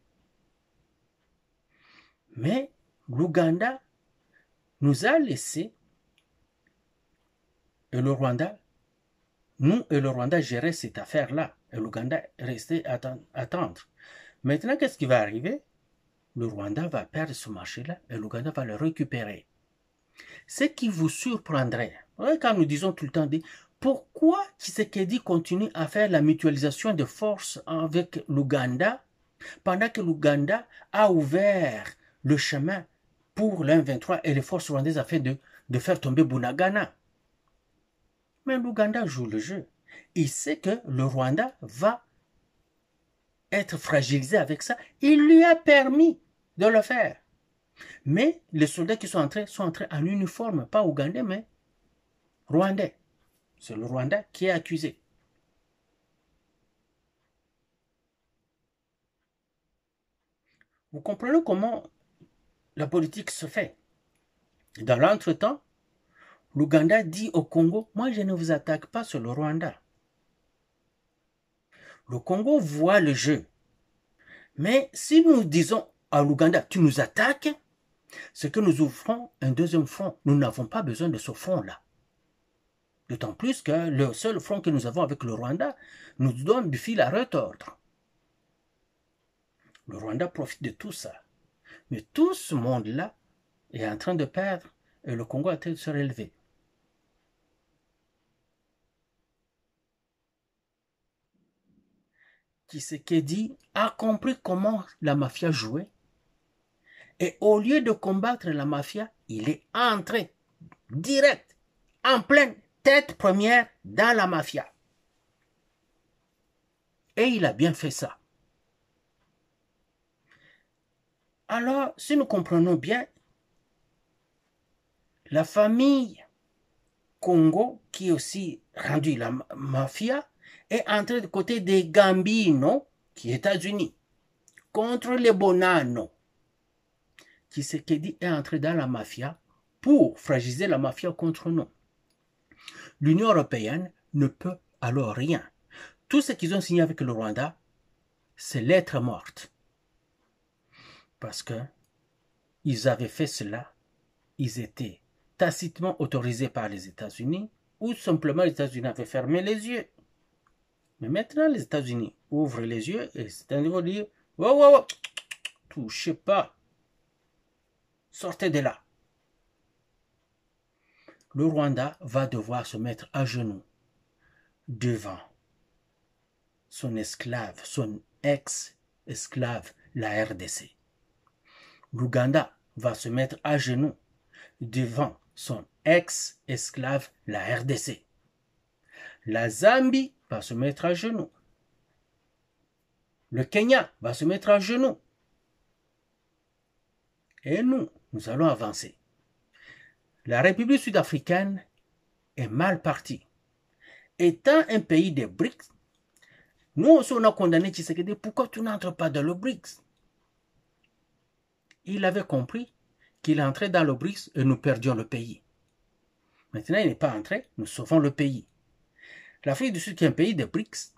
Mais l'Ouganda nous a laissé, et le Rwanda, nous et le Rwanda gérer cette affaire-là, et l'Ouganda restait attendre. Maintenant, qu'est-ce qui va arriver? Le Rwanda va perdre ce marché-là et l'Ouganda va le récupérer. Ce qui vous surprendrait, quand nous disons tout le temps, pourquoi Tshisekedi continue à faire la mutualisation de forces avec l'Ouganda pendant que l'Ouganda a ouvert le chemin pour l'M23 et les forces rwandaises afin de faire tomber Bunagana? Mais l'Ouganda joue le jeu. Il sait que le Rwanda va être fragilisé avec ça. Il lui a permis de le faire. Mais les soldats qui sont entrés en uniforme, pas ougandais, mais rwandais. C'est le Rwanda qui est accusé. Vous comprenez comment la politique se fait? Dans l'entretemps, l'Ouganda dit au Congo, moi je ne vous attaque pas sur le Rwanda. Le Congo voit le jeu. Mais si nous disons à l'Ouganda, tu nous attaques, c'est que nous ouvrons un deuxième front. Nous n'avons pas besoin de ce front-là. D'autant plus que le seul front que nous avons avec le Rwanda nous donne du fil à retordre. Le Rwanda profite de tout ça. Mais tout ce monde-là est en train de perdre et le Congo est en train de se relever. Tshisekedi a compris comment la mafia jouait. Et au lieu de combattre la mafia, il est entré direct, en pleine tête première dans la mafia. Et il a bien fait ça. Alors, si nous comprenons bien, la famille Congo, qui est aussi rendue la mafia, est entrée du côté des Gambino, qui est États-Unis, contre les Bonanno. Tshisekedi est entré dans la mafia pour fragiliser la mafia contre nous. L'Union européenne ne peut alors rien. Tout ce qu'ils ont signé avec le Rwanda, c'est lettre morte. Parce que ils avaient fait cela, ils étaient tacitement autorisés par les États-Unis, ou simplement les États-Unis avaient fermé les yeux. Mais maintenant, les États-Unis ouvrent les yeux et c'est un niveau de dire, wow, touchez pas, sortez de là. Le Rwanda va devoir se mettre à genoux devant son esclave, son ex-esclave, la RDC. L'Ouganda va se mettre à genoux devant son ex-esclave, la RDC. La Zambie va se mettre à genoux. Le Kenya va se mettre à genoux. Et nous allons avancer. La République sud-africaine est mal partie. Étant un pays des BRICS, nous aussi on a condamné Tshisekedi. Pourquoi tu n'entres pas dans le BRICS? Il avait compris qu'il entrait dans le BRICS et nous perdions le pays. Maintenant, il n'est pas entré, nous sauvons le pays. L'Afrique du Sud qui est un pays des BRICS,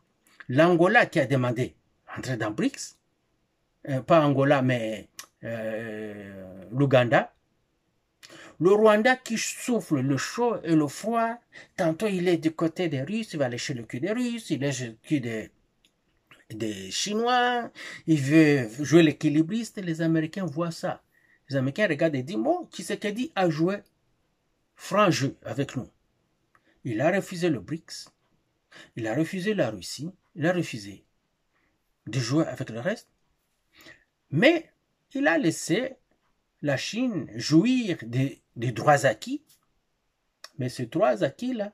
l'Angola qui a demandé d'entrer dans BRICS, pas Angola mais l'Ouganda, le Rwanda qui souffle le chaud et le froid, tantôt il est du côté des Russes, il va lécher le cul des Russes, il lèche le cul des Chinois, il veut jouer l'équilibriste, les Américains voient ça. Les Américains regardent et disent, bon, Tshisekedi a joué franc jeu avec nous. Il a refusé le BRICS, il a refusé la Russie, il a refusé de jouer avec le reste, mais il a laissé la Chine jouir des droits acquis, mais ces droits acquis-là,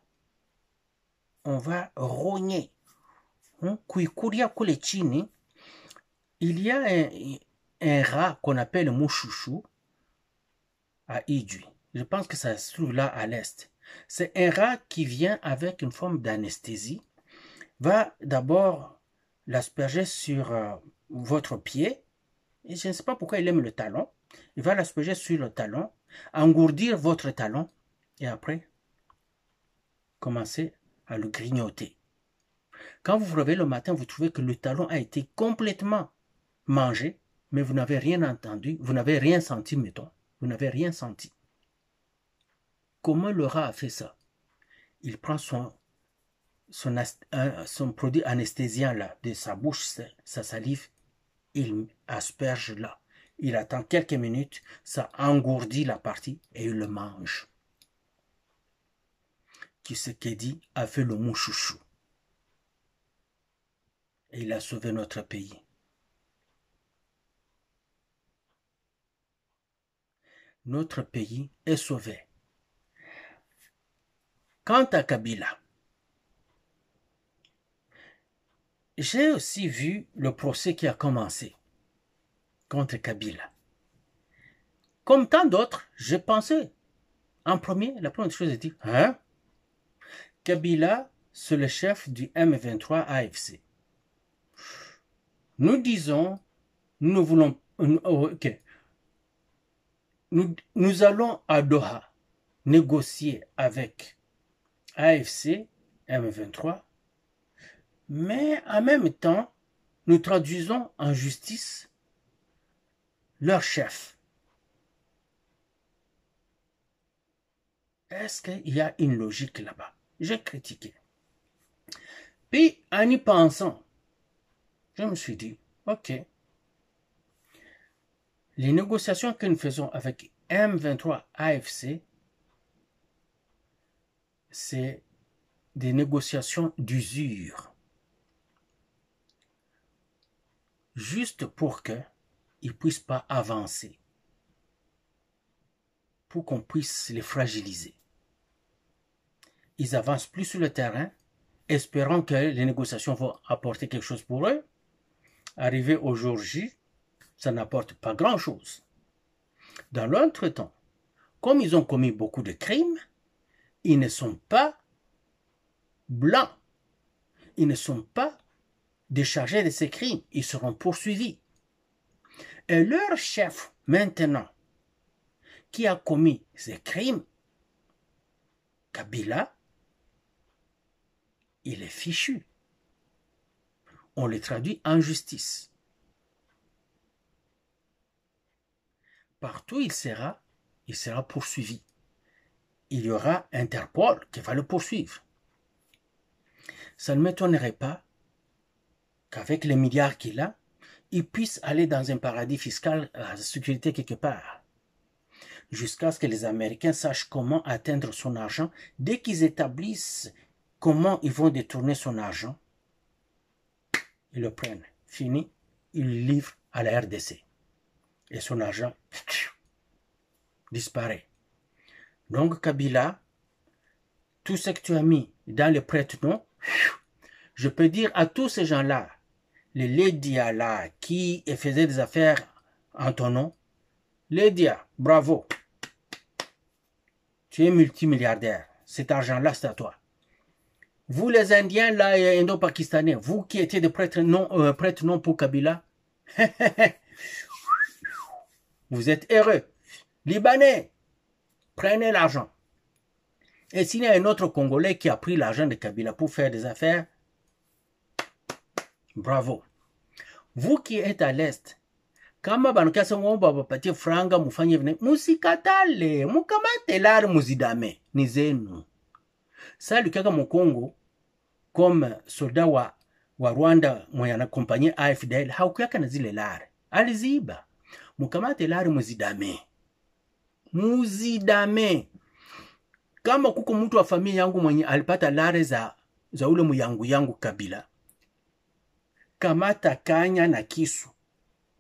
on va rogner. Il y a un rat qu'on appelle mouchouchou à Idjui. Je pense que ça se trouve là à l'est. C'est un rat qui vient avec une forme d'anesthésie, va d'abord l'asperger sur votre pied, et je ne sais pas pourquoi il aime le talon. Il va l'asperger sur le talon, engourdir votre talon, et après, commencer à le grignoter. Quand vous vous réveillez le matin, vous trouvez que le talon a été complètement mangé, mais vous n'avez rien entendu, vous n'avez rien senti, mettons. Vous n'avez rien senti. Comment le rat a fait ça? Il prend son produit anesthésiant là, de sa bouche, sa salive, il asperge là. Il attend quelques minutes, ça engourdit la partie et il le mange. Tshisekedi a fait le mouchouchou. Et il a sauvé notre pays. Notre pays est sauvé. Quant à Kabila, j'ai aussi vu le procès qui a commencé contre Kabila. Comme tant d'autres, j'ai pensé, la première chose est dit, Kabila, c'est le chef du M23 AFC. Nous disons, nous voulons, nous allons à Doha négocier avec AFC, M23, mais en même temps, nous traduisons en justice leur chef. Est-ce qu'il y a une logique là-bas? J'ai critiqué. Puis, en y pensant, je me suis dit, ok, les négociations que nous faisons avec M23 AFC, c'est des négociations d'usure. Juste pour qu'ils ne puissent pas avancer. Pour qu'on puisse les fragiliser. Ils avancent plus sur le terrain, espérant que les négociations vont apporter quelque chose pour eux. Arrivé au jour J, Ça n'apporte pas grand-chose. Dans l'entretemps, comme ils ont commis beaucoup de crimes, ils ne sont pas blancs. Ils ne sont pas déchargés de ces crimes. Ils seront poursuivis. Et leur chef, maintenant, qui a commis ces crimes, Kabila, il est fichu. On le traduit en justice. Partout il sera poursuivi. Il y aura Interpol qui va le poursuivre. Ça ne m'étonnerait pas qu'avec les milliards qu'il a, il puisse aller dans un paradis fiscal à la sécurité quelque part. Jusqu'à ce que les Américains sachent comment atteindre son argent. Dès qu'ils établissent comment ils vont détourner son argent, ils le prennent. Fini, ils le livrent à la RDC. Et son argent disparaît. Donc Kabila, tout ce que tu as mis dans le prête-nom, je peux dire à tous ces gens-là, les Lydia là, qui faisaient des affaires en ton nom, Lydia, bravo. Tu es multimilliardaire. Cet argent-là, c'est à toi. Vous les Indiens là et Indo-Pakistanais, vous qui étiez des prête-nom pour Kabila, vous êtes heureux. Libanais, prenez l'argent. Et s'il y a un autre Congolais qui a pris l'argent de Kabila pour faire des affaires, bravo. Vous qui êtes à l'Est, kama banukasa ngomba wapatie franga mufanye vile, musikatale, mukamate lari muzidame, ni zenu. Sa lukaka Mukongo, comme soldat wa Rwanda mwenye anakompanyia AFDL, haukuyaka na zile lari. Aliziba. Mukamate lari muzidame. Muzidame. Kama kuko mtu wa familia yangu mwenye alipata lari za ule muyangu Kabila, kamata kanya na kisu.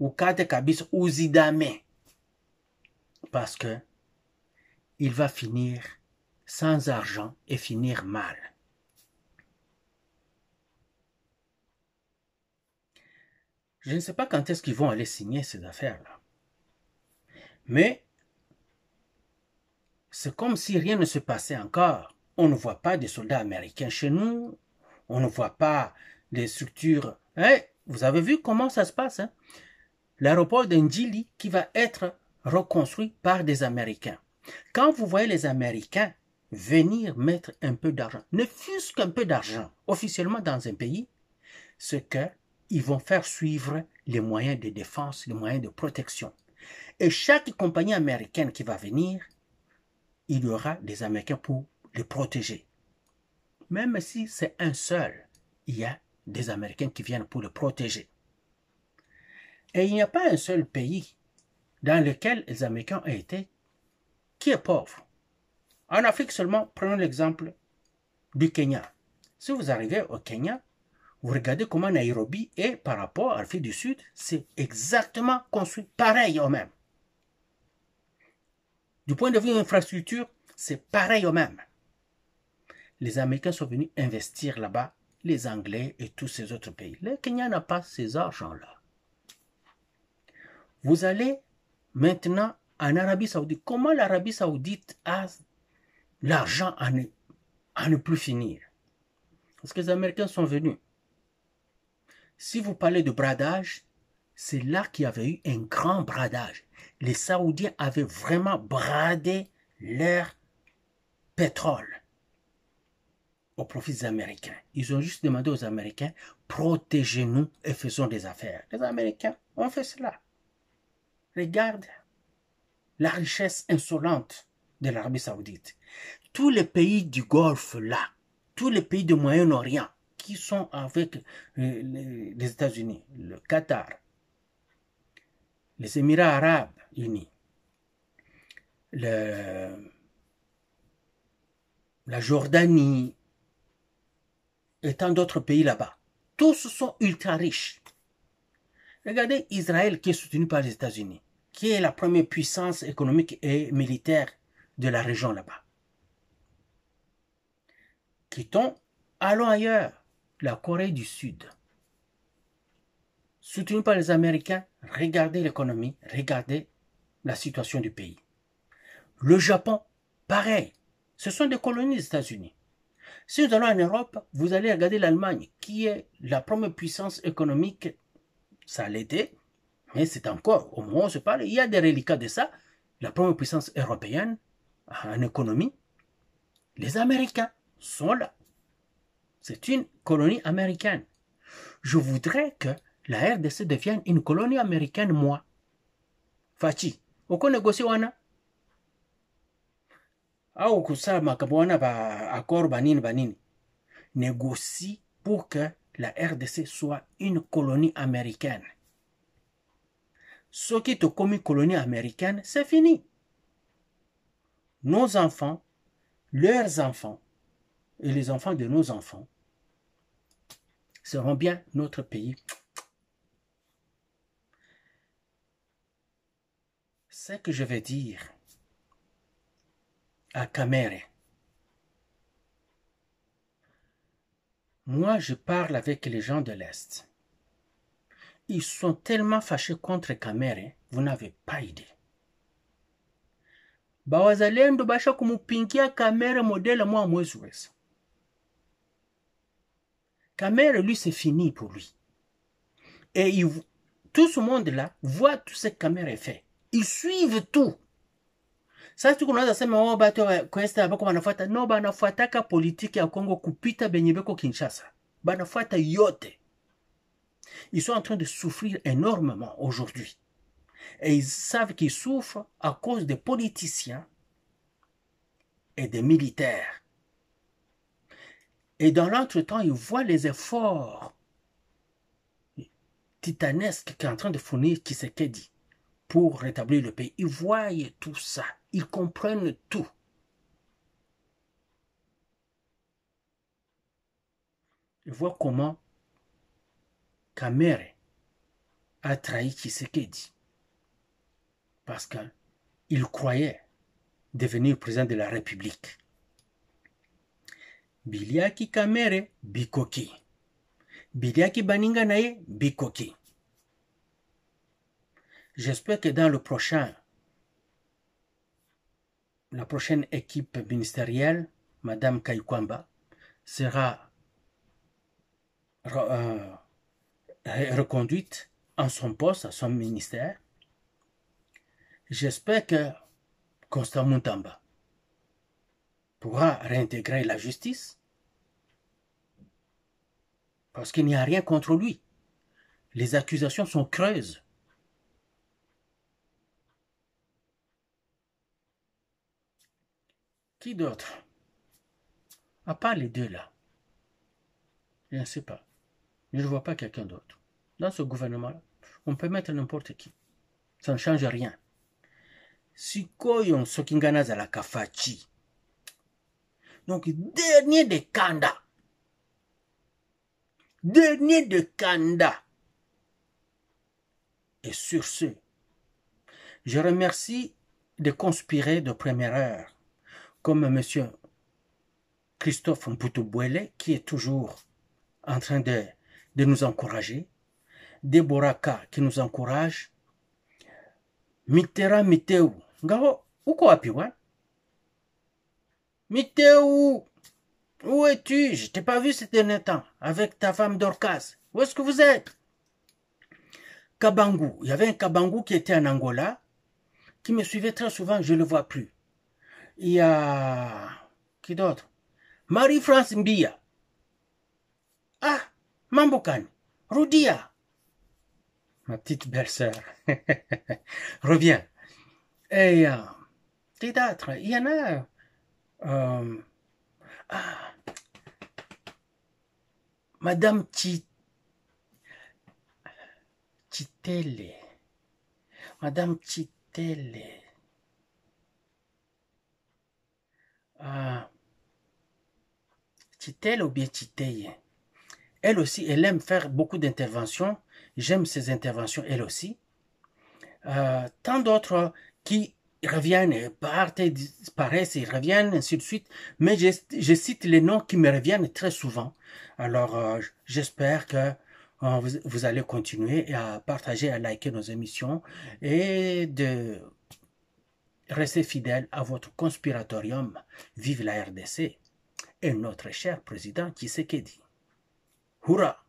Ukate kabisa uzidame. Parce que il va finir sans argent et finir mal. Je ne sais pas quand est-ce qu'ils vont aller signer ces affaires-là. Mais c'est comme si rien ne se passait encore. On ne voit pas des soldats américains chez nous. On ne voit pas des structures. Vous avez vu comment ça se passe, hein? L'aéroport d'Ndjili qui va être reconstruit par des Américains. Quand vous voyez les Américains venir mettre un peu d'argent, ne fût-ce qu'un peu d'argent, officiellement dans un pays, c'est qu'ils vont faire suivre les moyens de défense, les moyens de protection. Et chaque compagnie américaine qui va venir, il y aura des Américains pour les protéger. Même si c'est un seul, il y a des Américains qui viennent pour le protéger. Et il n'y a pas un seul pays dans lequel les Américains ont été qui est pauvre. En Afrique seulement, prenons l'exemple du Kenya. Si vous arrivez au Kenya, vous regardez comment Nairobi est par rapport à l'Afrique du Sud, c'est exactement construit pareil au même. Du point de vue de l'infrastructure, c'est pareil au même. Les Américains sont venus investir là-bas, les Anglais et tous ces autres pays. Le Kenya n'a pas ces argents-là. Vous allez maintenant en Arabie Saoudite. Comment l'Arabie Saoudite a l'argent à ne plus finir? Parce que les Américains sont venus. Si vous parlez de bradage, c'est là qu'il y avait eu un grand bradage. Les Saoudiens avaient vraiment bradé leur pétrole au profit des Américains. Ils ont juste demandé aux Américains, protégez-nous et faisons des affaires. Les Américains ont fait cela. Regarde la richesse insolente de l'Arabie Saoudite. Tous les pays du Golfe là, tous les pays du Moyen-Orient qui sont avec les États-Unis, le Qatar, les Émirats Arabes Unis, la Jordanie et tant d'autres pays là-bas, tous sont ultra riches. Regardez Israël qui est soutenu par les États-Unis, qui est la première puissance économique et militaire de la région là-bas. Quittons, allons ailleurs, la Corée du Sud. soutenu par les Américains, regardez l'économie, regardez la situation du pays. Le Japon, pareil. Ce sont des colonies des États-Unis. Si nous allons en Europe, vous allez regarder l'Allemagne, qui est la première puissance économique. Ça l'était, mais c'est encore, au moment où on se parle, il y a des reliquats de ça. La première puissance européenne en économie, les Américains sont là. C'est une colonie américaine. Je voudrais que la RDC devienne une colonie américaine, moi. Fachi, oko négocie wana? Au kusala makambo wana ba accord banini. Négocie pour que la RDC soit une colonie américaine. Ce qui est comme une colonie américaine, c'est fini. Nos enfants, leurs enfants et les enfants de nos enfants seront bien notre pays. Ce que je vais dire à Kamere, moi je parle avec les gens de l'Est. Ils sont tellement fâchés contre Kamere, vous n'avez pas idée. Bawazalendo basha kumupinkia Kamere modèle moi mwezi wesa. Kamere, lui, c'est fini pour lui. Et tout ce monde-là voit tout ce que Kamere fait. Ils suivent tout. Sasa tuko naanza sema wao bato kwesta bako banafuata, no banafuataka politiki ya Kongo kupita benye beko Kinshasa. Banafuata yote. Ils sont en train de souffrir énormément aujourd'hui. Et ils savent qu'ils souffrent à cause des politiciens et des militaires. Et dans l'entretemps, ils voient les efforts titanesques qu'est en train de fournir Tshisekedi pour rétablir le pays. Ils voient tout ça. Ils comprennent tout. Ils voient comment Kamere a trahi Tshisekedi. Parce qu'il croyait devenir président de la République. Biliaki Kamere, Bikoki. Biliaki Baninga naye, Bikoki. J'espère que dans la prochaine équipe ministérielle, Madame Kaikwamba sera reconduite en son poste, à son ministère. J'espère que Constant Muntamba pourra réintégrer la justice parce qu'il n'y a rien contre lui. Les accusations sont creuses. Qui d'autre? À part les deux là. Je ne sais pas. Je ne vois pas quelqu'un d'autre. Dans ce gouvernement-là, on peut mettre n'importe qui. Ça ne change rien. Sikoyon Sokingana Zalaka Fachi. Donc, dernier de Kanda. Dernier de Kanda. Et sur ce, je remercie de conspirer de première heure, comme M. Christophe Mputu-Bwele, qui est toujours en train de nous encourager, Deborah K, qui nous encourage, Mitera Miteu, Ngaho, uko wapi wa? Miteu, où es-tu? Je t'ai pas vu ces derniers temps, avec ta femme Dorcas. Où est-ce que vous êtes? Kabangu, il y avait un Kabangu qui était en Angola, qui me suivait très souvent, je ne le vois plus. Il y a... Qui d'autre? Marie-France Mbia. Ah, Mambokani. Roudia. Ma petite belle-sœur. Reviens. Et qui d'autre? Il y en a... Madame Chitele. Madame Chitele. Chitele ou bien Chiteye. Elle aussi, elle aime faire beaucoup d'interventions. J'aime ses interventions, elle aussi. Tant d'autres qui reviennent et partent et disparaissent et reviennent, ainsi de suite. Mais je cite les noms qui me reviennent très souvent. Alors, j'espère que Vous allez continuer à partager, à liker nos émissions et de rester fidèle à votre conspiratorium. Vive la RDC et notre cher président Tshisekedi. Hurrah!